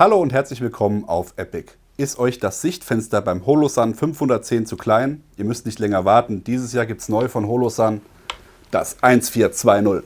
Hallo und herzlich willkommen auf Epic. Ist euch das Sichtfenster beim Holosun 510 zu klein? Ihr müsst nicht länger warten. Dieses Jahr gibt es neu von Holosun das 1420.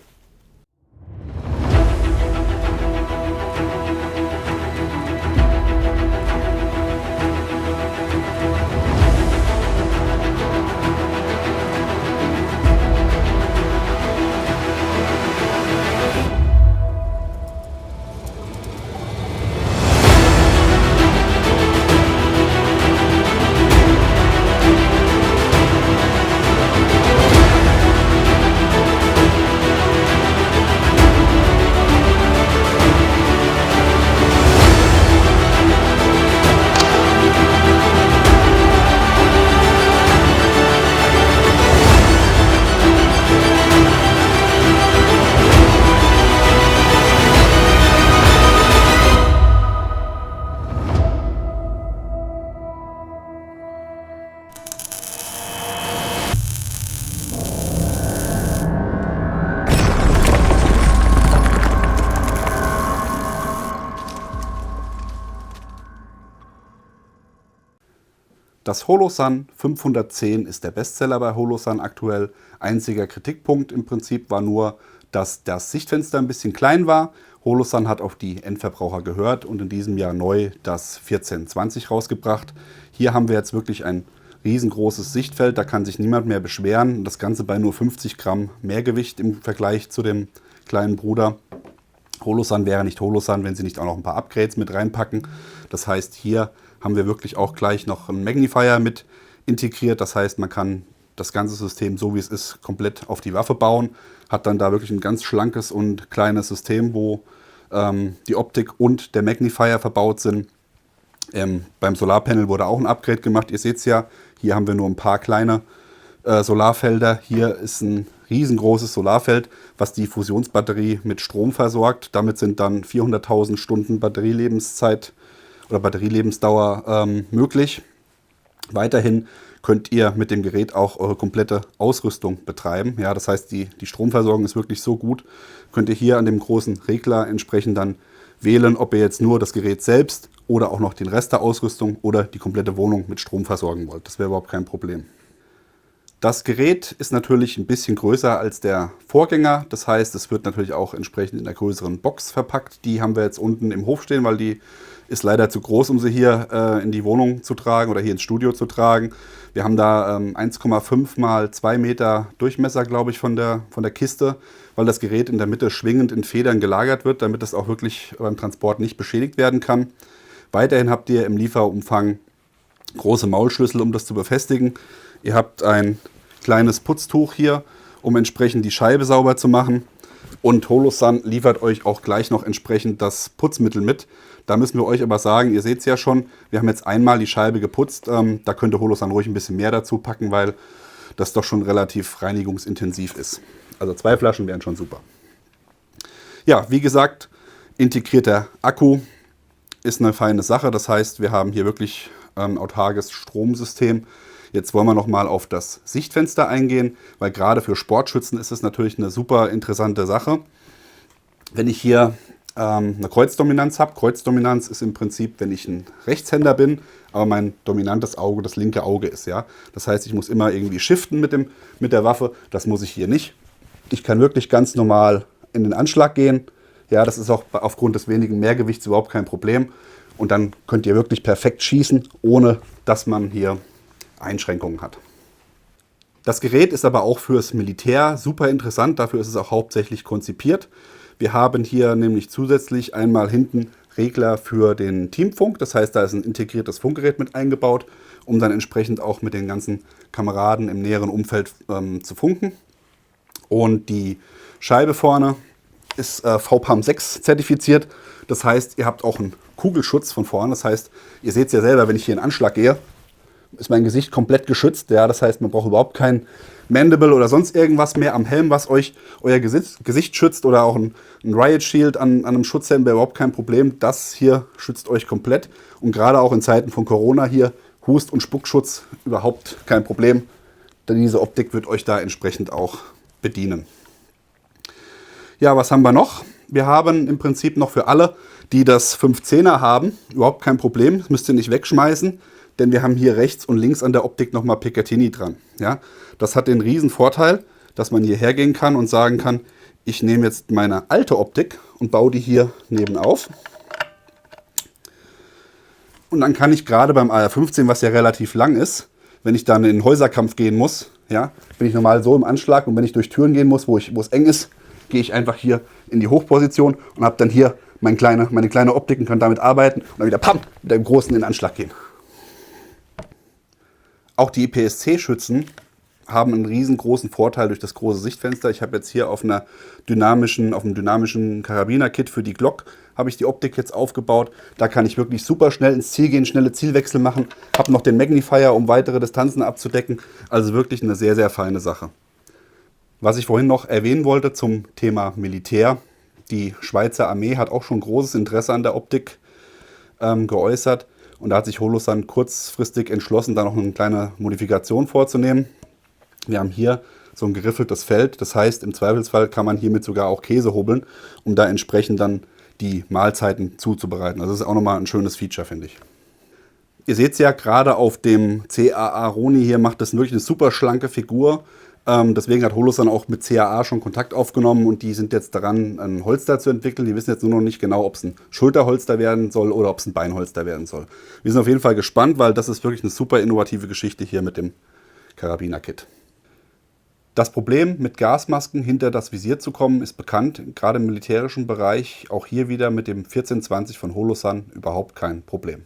Das Holosun 510 ist der Bestseller bei Holosun aktuell. Einziger Kritikpunkt im Prinzip war nur, dass das Sichtfenster ein bisschen klein war. Holosun hat auf die Endverbraucher gehört und in diesem Jahr neu das 1420 rausgebracht. Hier haben wir jetzt wirklich ein riesengroßes Sichtfeld, da kann sich niemand mehr beschweren. Das Ganze bei nur 50 Gramm Mehrgewicht im Vergleich zu dem kleinen Bruder. Holosun wäre nicht Holosun, wenn sie nicht auch noch ein paar Upgrades mit reinpacken. Das heißt, hier haben wir wirklich auch gleich noch einen Magnifier mit integriert. Das heißt, man kann das ganze System, so wie es ist, komplett auf die Waffe bauen. Hat dann da wirklich ein ganz schlankes und kleines System, wo die Optik und der Magnifier verbaut sind. Beim Solarpanel wurde auch ein Upgrade gemacht. Ihr seht es ja, hier haben wir nur ein paar kleine Solarfelder. Hier ist ein riesengroßes Solarfeld, was die Fusionsbatterie mit Strom versorgt. Damit sind dann 400.000 Stunden Batterielebenszeit oder Batterielebensdauer möglich. Weiterhin könnt ihr mit dem Gerät auch eure komplette Ausrüstung betreiben. Ja, das heißt, die Stromversorgung ist wirklich so gut. Könnt ihr hier an dem großen Regler entsprechend dann wählen, ob ihr jetzt nur das Gerät selbst oder auch noch den Rest der Ausrüstung oder die komplette Wohnung mit Strom versorgen wollt. Das wäre überhaupt kein Problem. Das Gerät ist natürlich ein bisschen größer als der Vorgänger. Das heißt, es wird natürlich auch entsprechend in einer größeren Box verpackt. Die haben wir jetzt unten im Hof stehen, weil die ist leider zu groß, um sie hier in die Wohnung zu tragen oder hier ins Studio zu tragen. Wir haben da 1,5 mal 2 Meter Durchmesser, glaube ich, von der Kiste, weil das Gerät in der Mitte schwingend in Federn gelagert wird, damit es auch wirklich beim Transport nicht beschädigt werden kann. Weiterhin habt ihr im Lieferumfang große Maulschlüssel, um das zu befestigen. Ihr habt ein kleines Putztuch hier, um entsprechend die Scheibe sauber zu machen. Und Holosun liefert euch auch gleich noch entsprechend das Putzmittel mit. Da müssen wir euch aber sagen, ihr seht es ja schon, wir haben jetzt einmal die Scheibe geputzt. Da könnte Holosun ruhig ein bisschen mehr dazu packen, weil das doch schon relativ reinigungsintensiv ist. Also 2 Flaschen wären schon super. Ja, wie gesagt, integrierter Akku ist eine feine Sache. Das heißt, wir haben hier wirklich ein autarkes Stromsystem. Jetzt wollen wir noch mal auf das Sichtfenster eingehen, weil gerade für Sportschützen ist es natürlich eine super interessante Sache. Wenn ich hier eine Kreuzdominanz habe, Kreuzdominanz ist im Prinzip, wenn ich ein Rechtshänder bin, aber mein dominantes Auge das linke Auge ist. Ja? Das heißt, ich muss immer irgendwie shiften mit der Waffe. Das muss ich hier nicht. Ich kann wirklich ganz normal in den Anschlag gehen. Ja, das ist auch aufgrund des wenigen Mehrgewichts überhaupt kein Problem. Und dann könnt ihr wirklich perfekt schießen, ohne dass man hier Einschränkungen hat. Das Gerät ist aber auch fürs Militär super interessant, dafür ist es auch hauptsächlich konzipiert. Wir haben hier nämlich zusätzlich einmal hinten Regler für den Teamfunk, das heißt, da ist ein integriertes Funkgerät mit eingebaut, um dann entsprechend auch mit den ganzen Kameraden im näheren Umfeld zu funken. Und die Scheibe vorne ist VPAM 6 zertifiziert, das heißt, ihr habt auch einen Kugelschutz von vorne, das heißt, ihr seht es ja selber, wenn ich hier in Anschlag gehe, ist mein Gesicht komplett geschützt. Ja, das heißt, man braucht überhaupt kein Mandible oder sonst irgendwas mehr am Helm, was euch euer Gesicht schützt, oder auch ein Riot Shield an einem Schutzhelm wäre überhaupt kein Problem. Das hier schützt euch komplett. Und gerade auch in Zeiten von Corona hier, Hust- und Spuckschutz überhaupt kein Problem. Denn diese Optik wird euch da entsprechend auch bedienen. Ja, was haben wir noch? Wir haben im Prinzip noch für alle, die das 510er haben, überhaupt kein Problem, das müsst ihr nicht wegschmeißen, denn wir haben hier rechts und links an der Optik nochmal Picatinny dran. Ja? Das hat den riesen Vorteil, dass man hier hergehen kann und sagen kann, ich nehme jetzt meine alte Optik und baue die hier nebenauf. Und dann kann ich gerade beim AR-15, was ja relativ lang ist, wenn ich dann in den Häuserkampf gehen muss, ja, bin ich normal so im Anschlag, und wenn ich durch Türen gehen muss, wo es eng ist, gehe ich einfach hier in die Hochposition und habe dann hier meine kleine Optik und kann damit arbeiten und dann wieder pam, mit dem Großen in den Anschlag gehen. Auch die EPS-C-Schützen haben einen riesengroßen Vorteil durch das große Sichtfenster. Ich habe jetzt hier auf einem dynamischen Karabiner-Kit für die Glock habe ich die Optik jetzt aufgebaut. Da kann ich wirklich super schnell ins Ziel gehen, schnelle Zielwechsel machen. Habe noch den Magnifier, um weitere Distanzen abzudecken. Also wirklich eine sehr, sehr feine Sache. Was ich vorhin noch erwähnen wollte zum Thema Militär. Die Schweizer Armee hat auch schon großes Interesse an der Optik geäußert. Und da hat sich Holosun kurzfristig entschlossen, da noch eine kleine Modifikation vorzunehmen. Wir haben hier so ein geriffeltes Feld. Das heißt, im Zweifelsfall kann man hiermit sogar auch Käse hobeln, um da entsprechend dann die Mahlzeiten zuzubereiten. Also das ist auch nochmal ein schönes Feature, finde ich. Ihr seht es ja, gerade auf dem CAA Roni hier macht das wirklich eine super schlanke Figur. Deswegen hat Holosun auch mit CAA schon Kontakt aufgenommen und die sind jetzt daran, ein Holster zu entwickeln. Die wissen jetzt nur noch nicht genau, ob es ein Schulterholster werden soll oder ob es ein Beinholster werden soll. Wir sind auf jeden Fall gespannt, weil das ist wirklich eine super innovative Geschichte hier mit dem Karabiner-Kit. Das Problem, mit Gasmasken hinter das Visier zu kommen, ist bekannt, gerade im militärischen Bereich. Auch hier wieder mit dem 1420 von Holosun überhaupt kein Problem.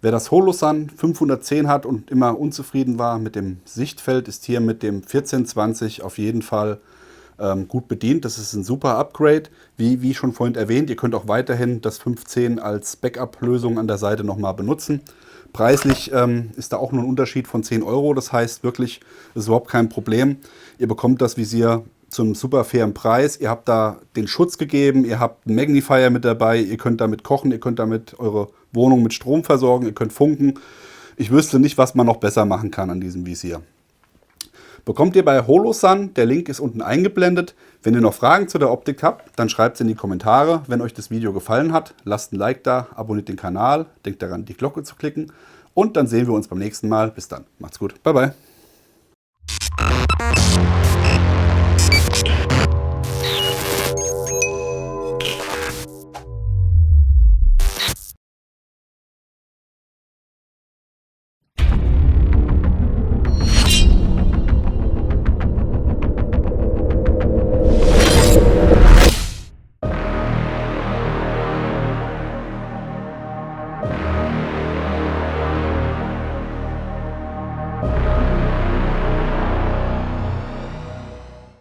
Wer das Holosun 510 hat und immer unzufrieden war mit dem Sichtfeld, ist hier mit dem 1420 auf jeden Fall gut bedient. Das ist ein super Upgrade. Wie schon vorhin erwähnt, ihr könnt auch weiterhin das 510 als Backup-Lösung an der Seite nochmal benutzen. Preislich ist da auch nur ein Unterschied von 10 Euro. Das heißt wirklich, das ist überhaupt kein Problem. Ihr bekommt das Visier zum super fairen Preis. Ihr habt da den Schutz gegeben, ihr habt einen Magnifier mit dabei, ihr könnt damit kochen, ihr könnt damit eure Wohnung mit Strom versorgen, ihr könnt funken. Ich wüsste nicht, was man noch besser machen kann an diesem Visier. Bekommt ihr bei Holosun, der Link ist unten eingeblendet. Wenn ihr noch Fragen zu der Optik habt, dann schreibt es in die Kommentare. Wenn euch das Video gefallen hat, lasst ein Like da, abonniert den Kanal, denkt daran, die Glocke zu klicken. Und dann sehen wir uns beim nächsten Mal. Bis dann, macht's gut, bye bye.